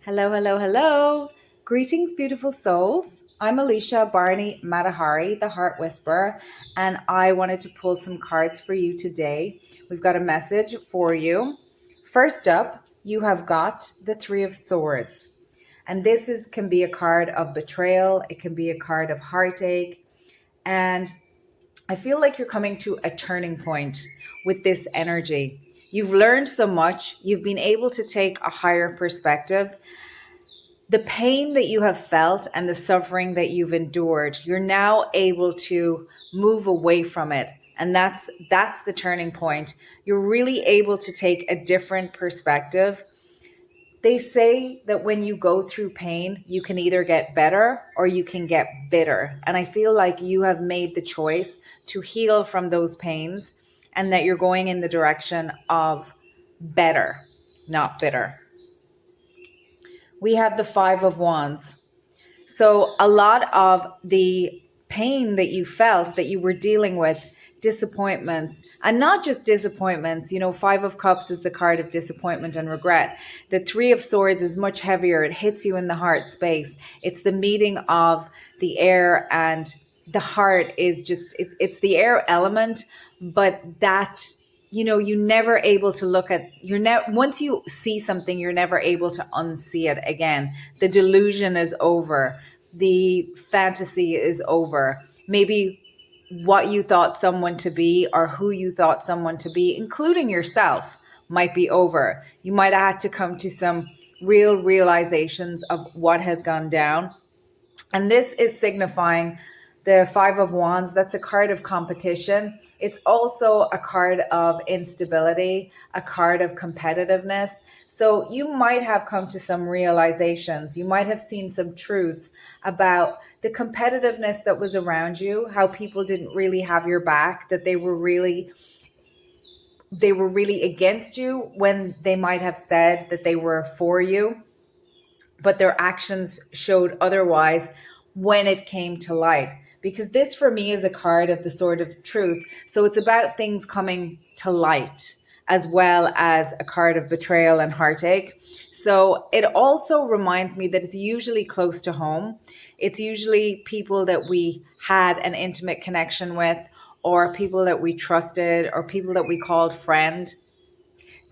Hello, hello, hello. Greetings, beautiful souls. I'm Alicia Barney Matahari, the Heart Whisperer, and I wanted to pull some cards for you today. We've got a message for you. First up, you have got the Three of Swords. And can be a card of betrayal, it can be a card of heartache, and I feel like you're coming to a turning point with this energy. You've learned so much, you've been able to take a higher perspective. The pain that you have felt and the suffering that you've endured, you're now able to move away from it. And that's the turning point. You're really able to take a different perspective. They say that when you go through pain, you can either get better or you can get bitter. And I feel like you have made the choice to heal from those pains and that you're going in the direction of better, not bitter. We have the Five of Wands. So a lot of the pain that you felt, that you were dealing with, disappointments, and not just disappointments. Five of Cups is the card of disappointment and regret. The Three of Swords is much heavier. It hits you in the heart space. It's the meeting of the air and the heart is just, it's the air element, but you're never able to look at, once you see something, you're never able to unsee it again. The delusion is over. The fantasy is over. Maybe what you thought someone to be or who you thought someone to be, including yourself, might be over. You might have had to come to some real realizations of what has gone down. And this is signifying the Five of Wands. That's a card of competition. It's also a card of instability, a card of competitiveness. So you might have come to some realizations. You might have seen some truths about the competitiveness that was around you, how people didn't really have your back, that they were really against you when they might have said that they were for you, but their actions showed otherwise when it came to light. Because this for me is a card of the Sword of Truth. So it's about things coming to light as well as a card of betrayal and heartache. So it also reminds me that it's usually close to home. It's usually people that we had an intimate connection with, or people that we trusted, or people that we called friend,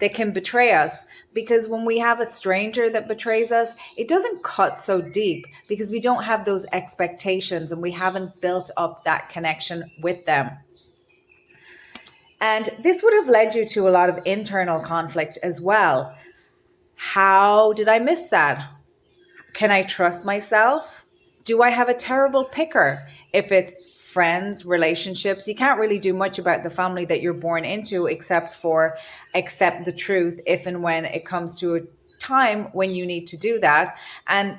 that can betray us. Because when we have a stranger that betrays us, it doesn't cut so deep because we don't have those expectations and we haven't built up that connection with them. And this would have led you to a lot of internal conflict as well. How did I miss that? Can I trust myself? Do I have a terrible picker? If it's friends, relationships, you can't really do much about the family that you're born into except accept the truth if and when it comes to a time when you need to do that. And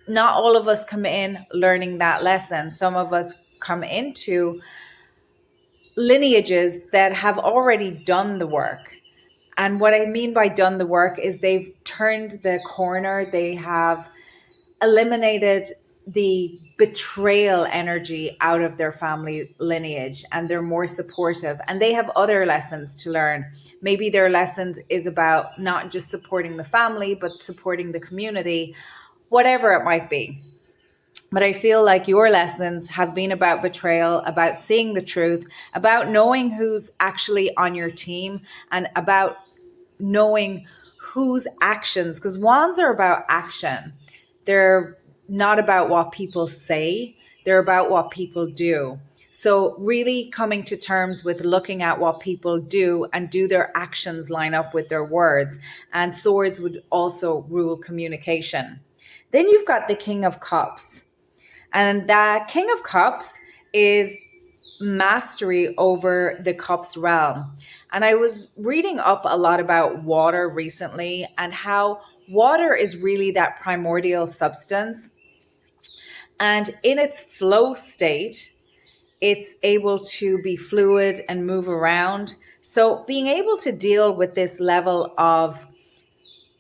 not all of us come in learning that lesson. Some of us come into lineages that have already done the work. And what I mean by done the work is they've turned the corner. They have eliminated the betrayal energy out of their family lineage, and they're more supportive, and they have other lessons to learn. Maybe their lessons is about not just supporting the family, but supporting the community, whatever it might be. But I feel like your lessons have been about betrayal, about seeing the truth, about knowing who's actually on your team, and about knowing whose actions, because wands are about action. They're not about what people say, they're about what people do. So really coming to terms with looking at what people do, and do their actions line up with their words. And swords would also rule communication. Then you've got the King of Cups. And that King of Cups is mastery over the Cups realm. And I was reading up a lot about water recently, and how water is really that primordial substance. And in its flow state, it's able to be fluid and move around. So being able to deal with this level of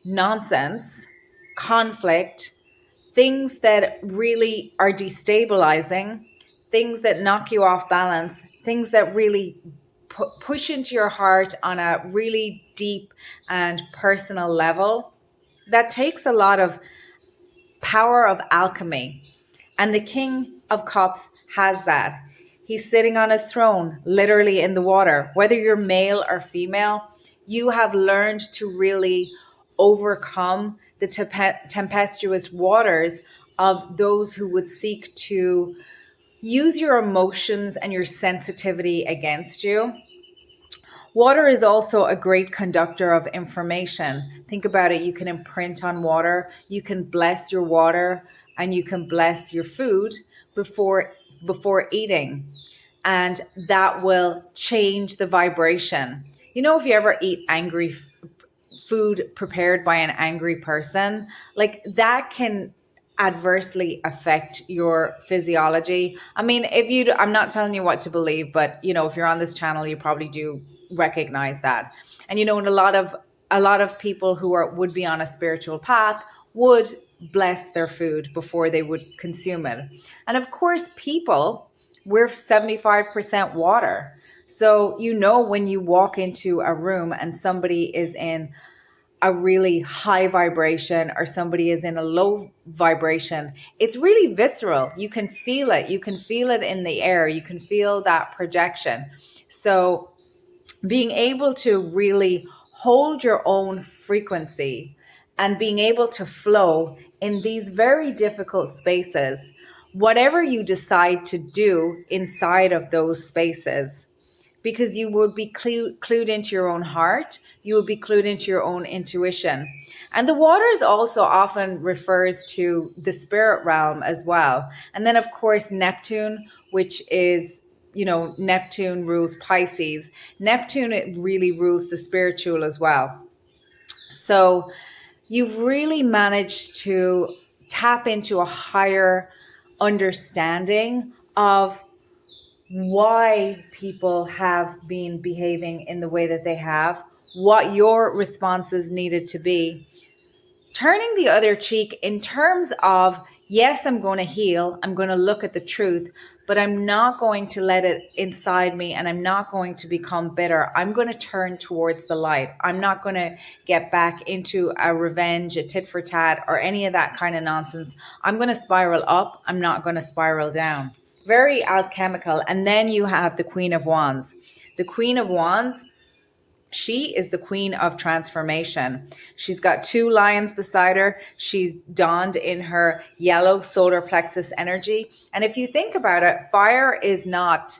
nonsense, conflict, things that really are destabilizing, things that knock you off balance, things that really push into your heart on a really deep and personal level, that takes a lot of power of alchemy. And the King of Cups has that. He's sitting on his throne, literally in the water. Whether you're male or female, you have learned to really overcome the tempestuous waters of those who would seek to use your emotions and your sensitivity against you. Water is also a great conductor of information. Think about it. You can imprint on water. You can bless your water and you can bless your food before eating. And that will change the vibration. You know, if you ever eat angry food prepared by an angry person, like that can adversely affect your physiology. I mean, I'm not telling you what to believe, but if you're on this channel, you probably do recognize that. And and a lot of people who would be on a spiritual path would bless their food before they would consume it. And of course, we're 75% water. So when you walk into a room and somebody is in a really high vibration or somebody is in a low vibration, it's really visceral. You can feel it. You can feel it in the air. You can feel that projection. So being able to really hold your own frequency and being able to flow in these very difficult spaces, whatever you decide to do inside of those spaces, because you would be clued into your own heart, you would be clued into your own intuition. And the waters also often refers to the spirit realm as well. And then of course Neptune, which is, Neptune rules Pisces. Neptune, it really rules the spiritual as well. So you've really managed to tap into a higher understanding of why people have been behaving in the way that they have, what your responses needed to be. Turning the other cheek in terms of, yes, I'm going to heal, I'm going to look at the truth, but I'm not going to let it inside me and I'm not going to become bitter. I'm going to turn towards the light. I'm not going to get back into a revenge, a tit for tat, or any of that kind of nonsense. I'm going to spiral up. I'm not going to spiral down. Very alchemical. And then you have the Queen of Wands. The Queen of Wands, she is the queen of transformation. She's got two lions beside her. She's donned in her yellow solar plexus energy. And if you think about it, fire is not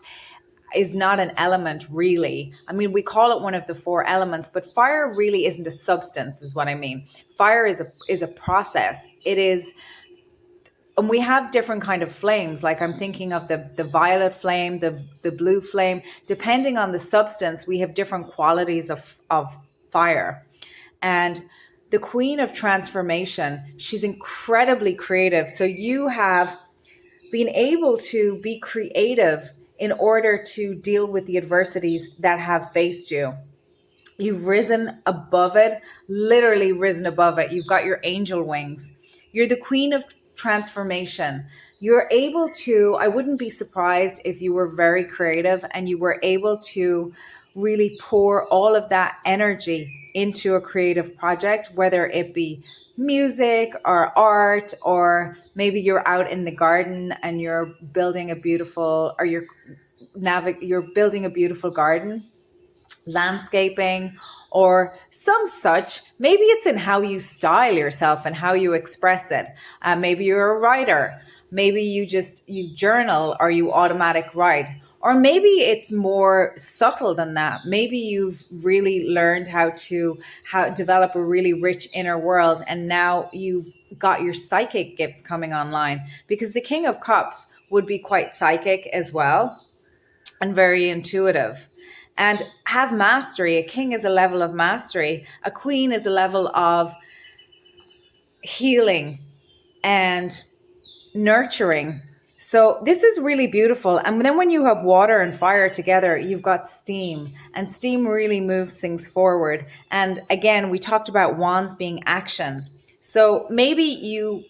an element really. I mean, we call it one of the four elements, but fire really isn't a substance is what I mean. Fire is a process. It is. And we have different kind of flames. Like I'm thinking of the violet flame, the blue flame. Depending on the substance, we have different qualities of fire. And the Queen of Transformation, she's incredibly creative. So you have been able to be creative in order to deal with the adversities that have faced you. You've risen above it, literally risen above it. You've got your angel wings. You're the Queen of Transformation. You're able to, I wouldn't be surprised if you were very creative and you were able to really pour all of that energy into a creative project, whether it be music or art, or maybe you're out in the garden and you're building a beautiful, or you're building a beautiful garden, landscaping, or some such. Maybe it's in how you style yourself and how you express it. Maybe you're a writer. Maybe you journal or you automatic write. Or maybe it's more subtle than that. Maybe you've really learned how to develop a really rich inner world, and now you've got your psychic gifts coming online, because the King of Cups would be quite psychic as well and very intuitive. And have mastery. A king is a level of mastery. A queen is a level of healing and nurturing. So this is really beautiful. And then when you have water and fire together, you've got steam. And steam really moves things forward. And again, we talked about wands being action. So maybe you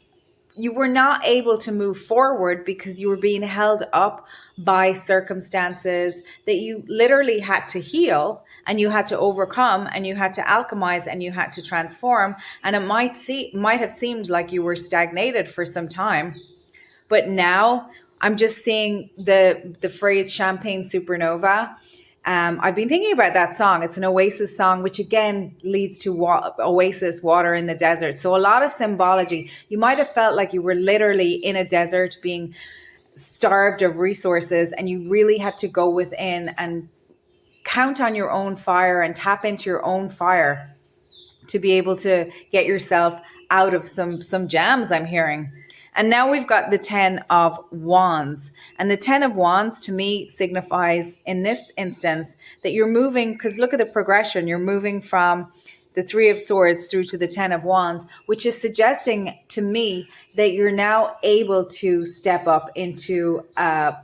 were not able to move forward because you were being held up by circumstances that you literally had to heal. and you had to overcome, and you had to alchemize, and you had to transform. And it might have seemed like you were stagnated for some time, but now I'm just seeing the phrase champagne supernova. I've been thinking about that song. It's an Oasis song, which again leads to Oasis, water in the desert. So a lot of symbology. You might have felt like you were literally in a desert being starved of resources, and you really had to go within and count on your own fire and tap into your own fire to be able to get yourself out of some jams, I'm hearing. And now we've got the 10 of Wands. And the 10 of Wands to me signifies in this instance that you're moving, because look at the progression, you're moving from the 3 of Swords through to the 10 of Wands, which is suggesting to me that you're now able to step up into,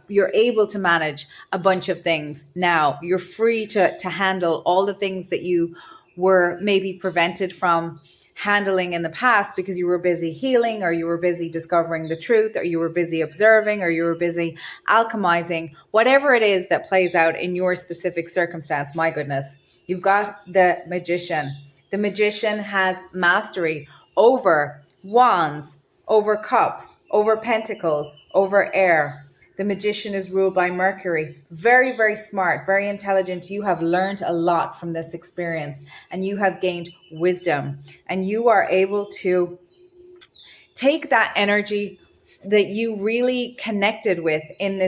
you're able to manage a bunch of things. Now you're free to handle all the things that you were maybe prevented from handling in the past because you were busy healing, or you were busy discovering the truth, or you were busy observing, or you were busy alchemizing, whatever it is that plays out in your specific circumstance. My goodness, you've got the Magician. The Magician has mastery over Wands, over Cups, over Pentacles, over air. The Magician is ruled by Mercury. Very, very smart, very intelligent. You have learned a lot from this experience, and you have gained wisdom, and you are able to take that energy that you really connected with in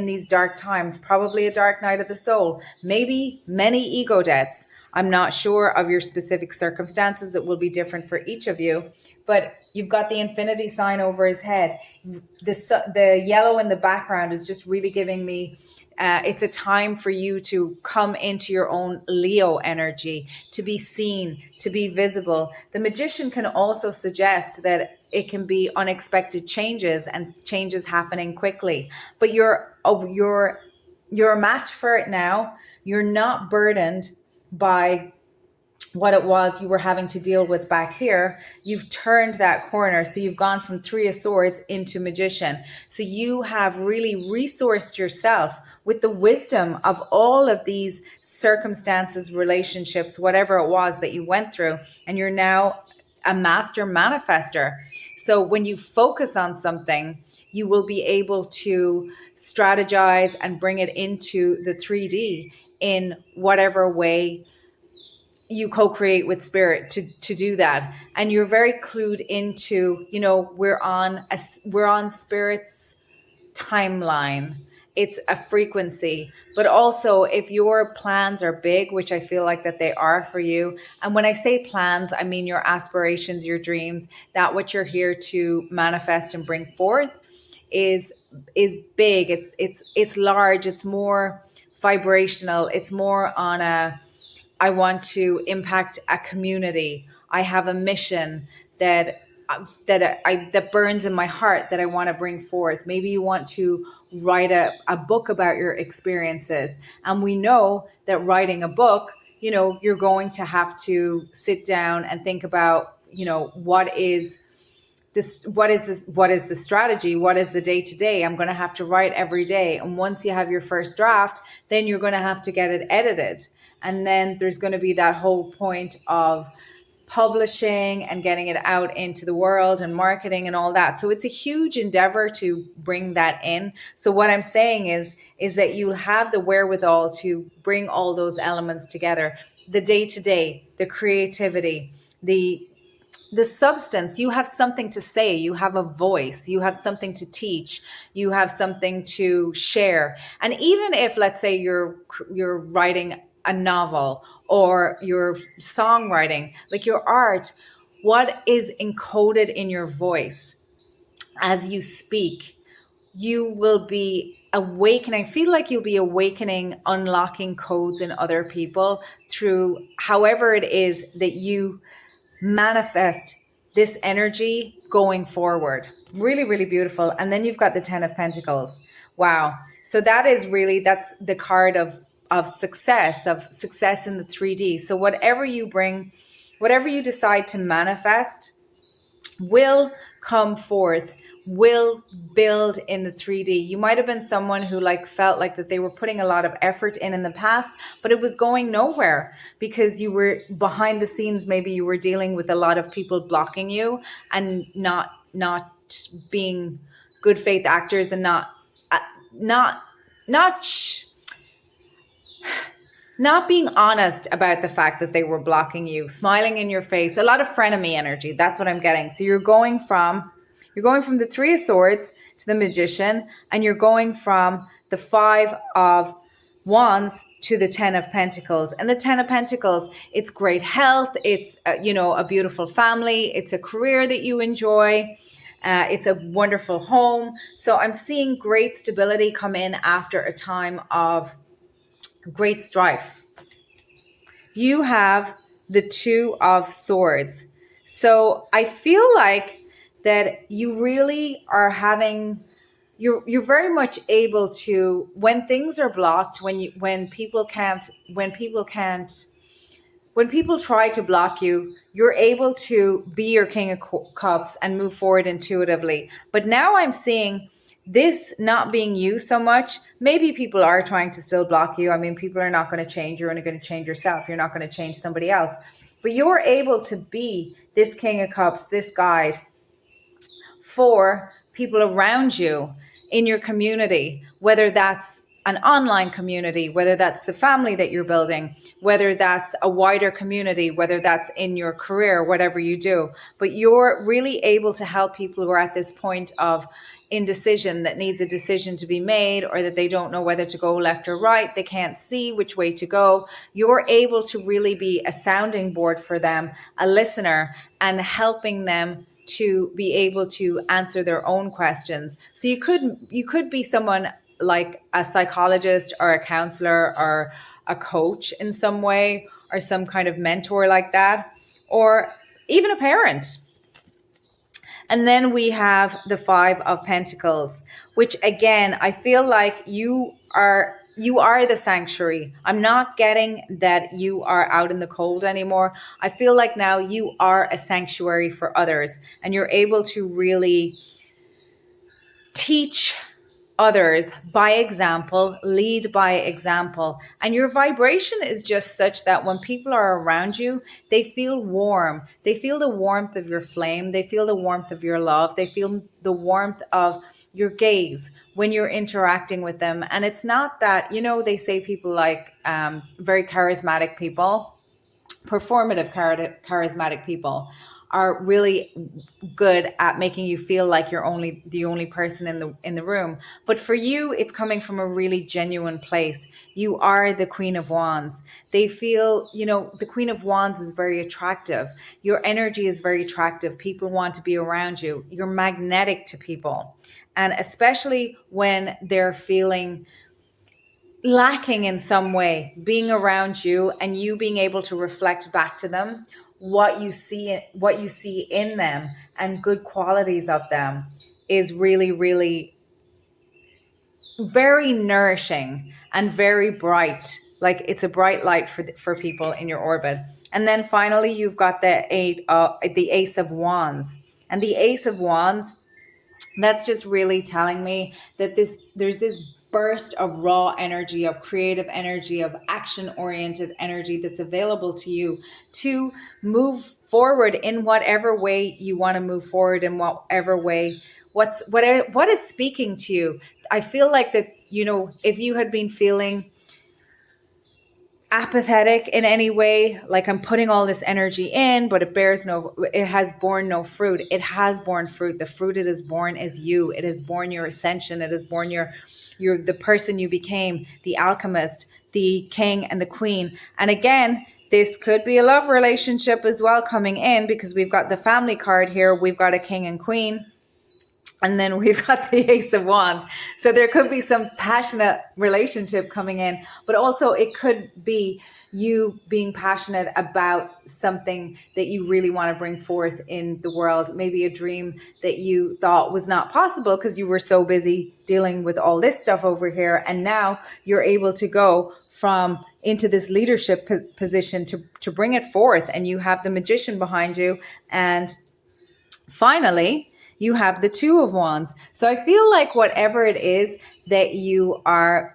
these dark times, probably a dark night of the soul, maybe many ego deaths. I'm not sure of your specific circumstances. It will be different for each of you. But you've got the infinity sign over his head. The yellow in the background is just really giving me, it's a time for you to come into your own Leo energy, to be seen, to be visible. The Magician can also suggest that it can be unexpected changes and changes happening quickly. But you're a match for it now. You're not burdened by what it was you were having to deal with back here. You've turned that corner. So you've gone from 3 of Swords into Magician. So you have really resourced yourself with the wisdom of all of these circumstances, relationships, whatever it was that you went through. And you're now a master manifester. So when you focus on something, you will be able to strategize and bring it into the 3D in whatever way you co-create with spirit to do that. And you're very clued into, we're on spirit's timeline. It's a frequency. But also, if your plans are big, which I feel like that they are for you, and when I say plans, I mean your aspirations, your dreams, that what you're here to manifest and bring forth is big. It's large. It's more vibrational. It's more on I want to impact a community. I have a mission that burns in my heart that I want to bring forth. Maybe you want to write a book about your experiences. And we know that writing a book, you're going to have to sit down and think about, what is the strategy? What is the day-to-day? I'm going to have to write every day. And once you have your first draft, then you're going to have to get it edited. And then there's going to be that whole point of publishing and getting it out into the world and marketing and all that. So it's a huge endeavor to bring that in. So what I'm saying is that you have the wherewithal to bring all those elements together. The day-to-day, the creativity, the substance. You have something to say. You have a voice. You have something to teach. You have something to share. And even if, let's say, you're writing a novel or your songwriting, like your art, what is encoded in your voice as you speak, you will be awakening. I feel like you'll be awakening, unlocking codes in other people through however it is that you manifest this energy going forward. Really, really beautiful. And then you've got the 10 of Pentacles. Wow. So that's the card of success in the 3D. So whatever you bring, whatever you decide to manifest will come forth will build in the 3D. You might have been someone who like felt like that they were putting a lot of effort in the past, but it was going nowhere because you were behind the scenes. Maybe you were dealing with a lot of people blocking you and not being good faith actors, and uh, not not not being honest about the fact that they were blocking you, smiling in your face, a lot of frenemy energy. That's what I'm getting. So you're going from the Three of Swords to the Magician, and you're going from the Five of Wands to the Ten of Pentacles. And the Ten of Pentacles, it's great health, it's a beautiful family, it's a career that you enjoy, it's a wonderful home. So I'm seeing great stability come in after a time of great strife. You have the Two of Swords. So I feel like that you really are having, you're very much able to, when things are blocked, when people try to block you, you're able to be your King of Cups and move forward intuitively. But now I'm seeing this not being you so much. Maybe people are trying to still block you. I mean, people are not going to change. You're only going to change yourself. You're not going to change somebody else. But you're able to be this King of Cups, this guide for people around you in your community, whether that's an online community, whether that's the family that you're building, whether that's a wider community, whether that's in your career, whatever you do. But you're really able to help people who are at this point of indecision, that needs a decision to be made, or that they don't know whether to go left or right. They can't see which way to go. You're able to really be a sounding board for them, a listener, and helping them to be able to answer their own questions. So you could be someone like a psychologist or a counselor or a coach in some way, or some kind of mentor like that, or even a parent. And then we have the Five of Pentacles, which again, I feel like you are the sanctuary. I'm not getting that you are out in the cold anymore. I feel like now you are a sanctuary for others, and you're able to really teach others by example, lead by example. And your vibration is just such that when people are around you, they feel warm. They feel the warmth of your flame. They feel the warmth of your love. They feel the warmth of your gaze when you're interacting with them. And it's not that, they say people like very charismatic people, performative charismatic people are really good at making you feel like you're the only person in the room. But for you, it's coming from a really genuine place. You are the Queen of Wands. They feel, the Queen of Wands is very attractive. Your energy is very attractive. People want to be around you. You're magnetic to people. And especially when they're feeling lacking in some way, being around you and you being able to reflect back to them what you see in them and good qualities of them is really, really very nourishing and very bright. Like it's a bright light for people in your orbit. And then finally, you've got the Ace of Wands. And the Ace of Wands, that's just really telling me that there's this burst of raw energy, of creative energy, of action-oriented energy that's available to you to move forward in whatever way you want to move forward, in whatever way, what is speaking to you. I feel like that, if you had been feeling apathetic in any way, like I'm putting all this energy in, but it has borne no fruit. It has borne fruit. The fruit it has borne is you. It has borne your ascension. It has borne you're the person you became, the alchemist, the king and the queen. And again, this could be a love relationship as well coming in, because we've got the family card here. We've got a king and queen. And then we've got the Ace of Wands. So there could be some passionate relationship coming in, but also it could be you being passionate about something that you really want to bring forth in the world. Maybe a dream that you thought was not possible because you were so busy dealing with all this stuff over here. And now you're able to go into this leadership position to bring it forth. And you have the Magician behind you. And finally, You have the Two of Wands. So I feel like whatever it is that you are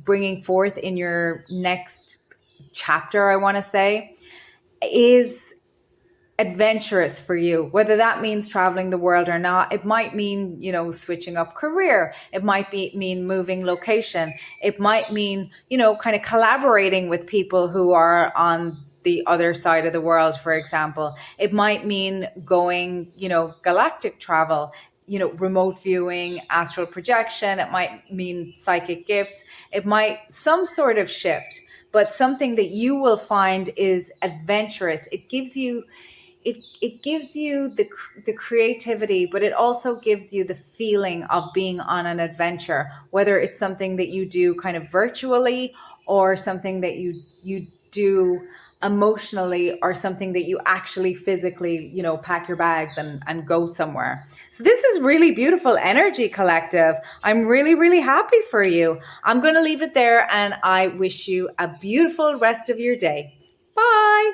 bringing forth in your next chapter, I want to say, is adventurous for you, whether that means traveling the world or not. It might mean, switching up career. It might mean moving location. It might mean, kind of collaborating with people who are on the other side of the world, for example. It might mean going, galactic travel, remote viewing, astral projection. It might mean psychic gifts. It might some sort of shift, but something that you will find is adventurous. It gives you the creativity, but it also gives you the feeling of being on an adventure, whether it's something that you do kind of virtually or something that you do emotionally, or something that you actually physically, pack your bags and go somewhere. So this is really beautiful energy, collective. I'm really, really happy for you. I'm going to leave it there, and I wish you a beautiful rest of your day. Bye.